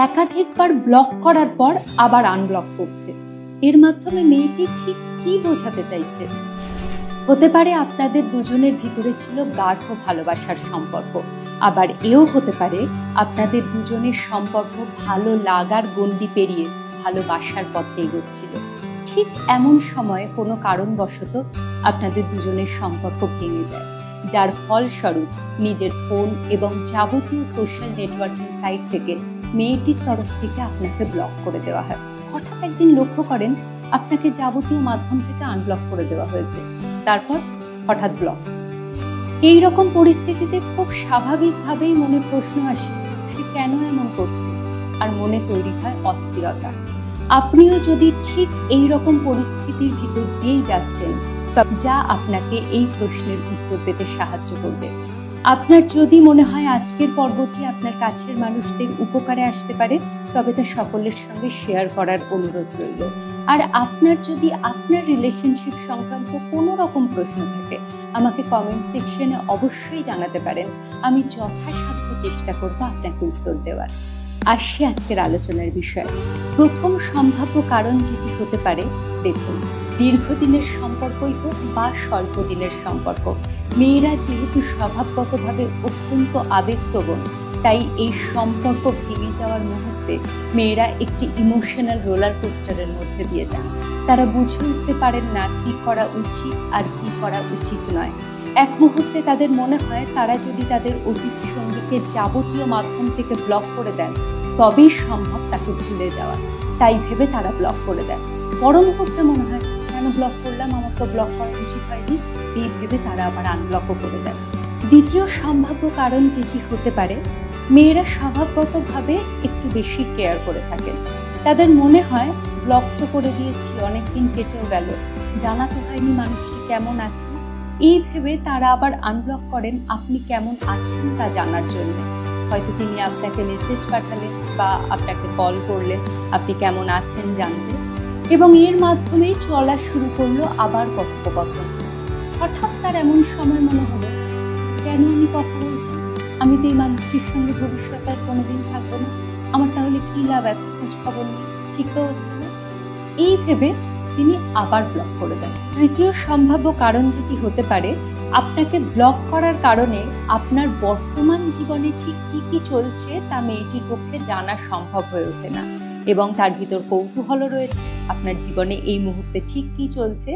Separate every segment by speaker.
Speaker 1: একাধিকবার ব্লক করার পর আবার আনব্লক করছে। এর মাধ্যমে মেয়েটি ঠিক কি বোঝাতে চাইছে? হতে পারে আপনাদের দুজনের ভিতরে ছিল গাঢ় ভালোবাসার সম্পর্ক, আবার এও হতে পারে আপনাদের দুজনের সম্পর্ক ভালো লাগার গণ্ডি পেরিয়ে ভালোবাসার পথে এগোচ্ছিল। ঠিক এমন সময়ে কোনো কারণবশত আপনাদের দুজনের সম্পর্ক ভেঙে যায়, যার ফলস্বরূপ নিজের ফোন এবং যাবতীয় সোশ্যাল নেটওয়ার্কিং সাইট থেকে মেয়েটির তরফ থেকে আপনাকে ব্লক করে দেওয়া হয়। হঠাৎ একদিন লক্ষ্য করেন আপনাকে যাবতীয় মাধ্যম থেকে আনব্লক করে দেওয়া হয়েছে, তারপর হঠাৎ ব্লক। এই রকম পরিস্থিতিতে খুব স্বাভাবিকভাবেই মনে প্রশ্ন আসে, সে কেন এমন করছে? আর মনে তৈরি হয় অস্থিরতা। আপনিও যদি ঠিক এই রকম পরিস্থিতির ভিতর দিয়েই যাচ্ছেন, যা আপনাকে এই প্রশ্নের উত্তর পেতে সাহায্য করবে। আপনার যদি মনে হয় আজকের পর্বটি আপনার কাছের মানুষদের উপকারে আসতে পারে, তবে তা সকলের সঙ্গে শেয়ার করার অনুরোধ রইল। আর আপনার যদি আপনার রিলেশনশিপ সংক্রান্ত কোনো রকম প্রশ্ন থাকে, আমাকে কমেন্ট সেকশনে অবশ্যই জানাতে পারেন। আমি যথাসাধ্য চেষ্টা করব আপনাকে উত্তর দেওয়ার। আসি আজকের আলোচনার বিষয়। প্রথম সম্ভাব্য কারণ যেটি হতে পারে, দেখুন, দীর্ঘদিনের সম্পর্কই হোক বা স্বল্প দিনের সম্পর্ক, মেয়েরা যেহেতু স্বভাবগতভাবে অত্যন্ত আবেগপ্রবণ, তাই এই সম্পর্ক ভেঙে যাওয়ার মুহূর্তে মেয়েরা একটি ইমোশনাল রোলার কোস্টারের মধ্যে দিয়ে যান। তারা বুঝে উঠতে পারেন না কি করা উচিত আর কি করা উচিত নয়। এক মুহূর্তে তাদের মনে হয় তারা যদি তাদের অতীত সঙ্গীকে যাবতীয় মাধ্যম থেকে ব্লক করে দেন, তবেই সম্ভব তাকে ভুলে যাওয়া। তাই ভেবে তারা ব্লক করে দেন। পর মুহূর্তে মনে হয়, কেন ব্লক করলাম, আমার তো ব্লক করা উচিত হয়নি। এই ভেবে তারা আবার আনব্লকও করে দেন। দ্বিতীয় সম্ভাব্য কারণ যেটি হতে পারে, মেয়েরা স্বভাবগতভাবে একটু বেশি কেয়ার করে থাকেন। তাদের মনে হয় ব্লক তো করে দিয়েছি, অনেকদিন কেটেও গেল, জানা তো হয়নি মানুষটি কেমন আছে। এই ভেবে তারা আবার আনব্লক করেন আপনি কেমন আছেন তা জানার জন্য। হয়তো তিনি আপনাকে মেসেজ পাঠালেন বা আপনাকে কল করলেন আপনি কেমন আছেন জানতে, এবং এর মাধ্যমেই চলা শুরু করলো আবার কথোপকথন। হঠাৎ তার এমন সময় মনে হলো, কেন আমি কথা বলছি? আমি তো এই মানুষটির সঙ্গে ভবিষ্যতে আর কোনোদিন থাকবো না, আমার তাহলে কি লাভ এত খোঁজ খবর নেই, ঠিক তো হচ্ছে না। এই ভেবে তিনি আবার ব্লক করে দেন। তৃতীয় সম্ভাব্য কারণ যেটি হতে পারে, আপনাকে ব্লক করার কারণে আপনার বর্তমান জীবনে ঠিক কি কি চলছে তা মেয়েটির পক্ষে জানা সম্ভব হয়ে ওঠে না, এবং তার ভিতর কৌতূহলও রয়েছে আপনার জীবনে এই মুহূর্তে ঠিক কি চলছে,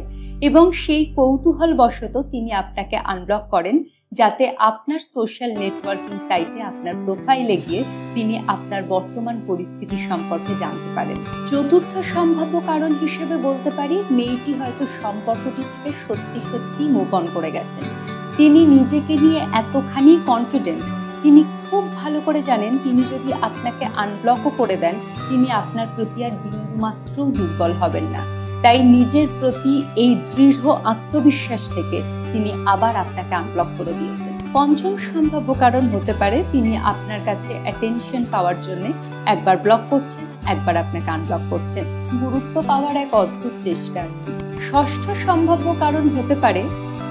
Speaker 1: এবং সেই কৌতূহল বশত তিনি আপনাকে আনব্লক করেন, যাতে আপনার সোশ্যাল নেটওয়ার্কিং সাইটে আপনার প্রোফাইলে গিয়ে তিনি আপনার বর্তমান পরিস্থিতি সম্পর্কে জানতে পারেন। চতুর্থ সম্ভাব্য কারণ হিসেবে বলতে পারি, মেয়েটি হয়তো সম্পর্কটি থেকে সত্যি সত্যি মুভ অন করে গেছেন। তিনি নিজেকে নিয়ে এতখানি কনফিডেন্ট, তিনি খুব ভালো করে জানেন তিনি যদি আপনাকে আনব্লকও করে দেন, তিনি আপনার প্রতি আর বিন্দুমাত্রও দুর্বল হবেন না। তাই নিজের প্রতি এই দৃঢ় আত্মবিশ্বাস থেকে তিনি আবার আপনাকে আনব্লক করে দিয়েছেন। পঞ্চম সম্ভাব্য কারণ হতে পারে, তিনি আপনার কাছে অ্যাটেনশন পাওয়ার জন্য একবার ব্লক করছেন, একবার আপনাকে আনব্লক করছেন। গুরুত্ব পাওয়ার এক অদ্ভুত চেষ্টা। ষষ্ঠ সম্ভাব্য কারণ হতে পারে,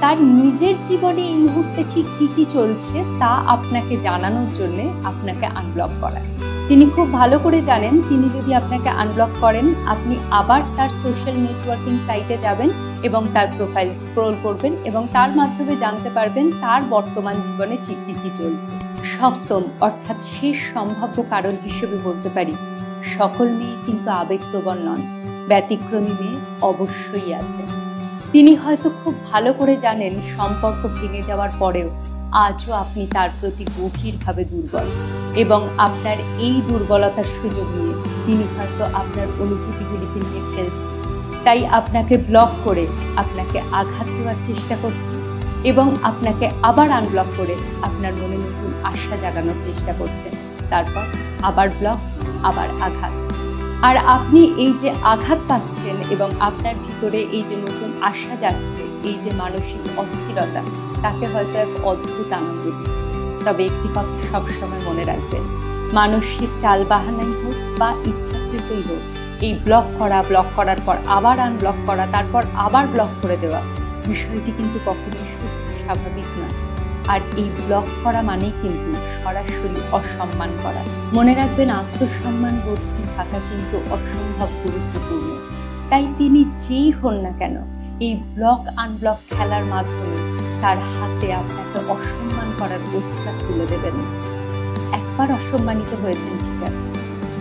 Speaker 1: তার নিজের জীবনে এই মুহূর্তে ঠিক কি কি চলছে তা আপনাকে জানানোর জন্য আপনাকে আনব্লক করা। তিনি খুব ভালো করে জানেন তিনি যদি আপনাকে আনব্লক করেন, আপনি আবার তার সোশ্যাল নেটওয়ার্কিং সাইটে যাবেন এবং তার প্রোফাইল স্ক্রল করবেন এবং তার মাধ্যমে জানতে পারবেন তার বর্তমান জীবনে ঠিক কি কি চলছে। সপ্তম অর্থাৎ শেষ সম্ভাব্য কারণ হিসেবে বলতে পারি, সকল মেয়ে কিন্তু আবেগপ্রবণ নন, ব্যতিক্রমী মেয়ে অবশ্যই আছে। তিনি হয়তো খুব ভালো করে জানেন সম্পর্ক ভেঙে যাওয়ার পরেও আজও আপনি তার প্রতি গভীরভাবে দুর্বল, এবং আপনার এই দুর্বলতার সুযোগ নিয়ে তিনি হয়তো আপনার অনুভূতিগুলিকে নিয়ে খেলছেন। তাই আপনাকে ব্লক করে আপনাকে আঘাত দেওয়ার চেষ্টা করছেন, এবং আপনাকে আবার আনব্লক করে আপনার মনে নতুন আশা জাগানোর চেষ্টা করছেন। তারপর আবার ব্লক, আবার আঘাত। আর আপনি এই যে আঘাত পাচ্ছেন এবং আপনার ভিতরে এই যে নতুন আশা যাচ্ছে, এই যে মানসিক অস্থিরতা, তাকে হয়তো এক অদ্ভুত আনন্দ দিচ্ছে। তবে একটি কথা সবসময় মনে রাখবেন, মানসিক টালবাহানাই হোক বা ইচ্ছাকৃতই হোক, এই ব্লক করার পর আবার আনব্লক করা, তারপর আবার ব্লক করে দেওয়া, বিষয়টি কিন্তু কখনোই সুস্থ স্বাভাবিক নয়। আর এই ব্লক করা মানে কিন্তু সরাসরি অসম্মান করা। মনে রাখবেন, আত্মসম্মান বোধটি থাকা কিন্তু অসম্ভব গুরুত্বপূর্ণ। তাই তিনি যেই হন না কেন, এই ব্লক আনব্লক খেলার মাধ্যমে তার হাতে আপনাকে অসম্মান করার অধিকার তুলে দেবেন। একবার অসম্মানিত হয়েছেন, ঠিক আছে,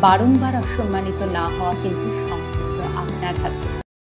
Speaker 1: বারংবার অসম্মানিত না হওয়া কিন্তু সম্পূর্ণ আপনার হাতে।